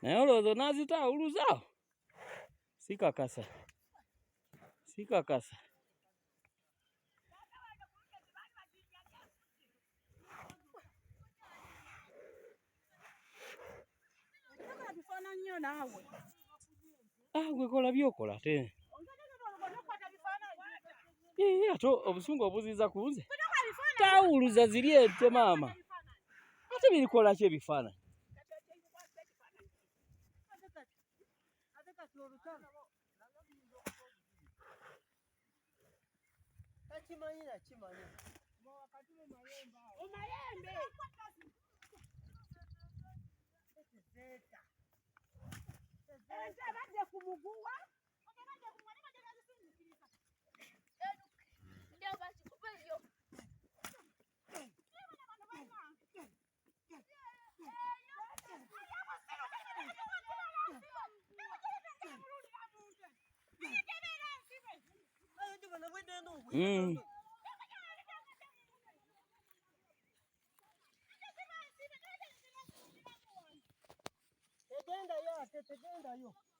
Naolozo nazita uluzao sikakasa gwekola byokola te ato obusungu obuziza kunze tawuluza ziryete mama ate birikola ki ebifaananyi Tegenda yo.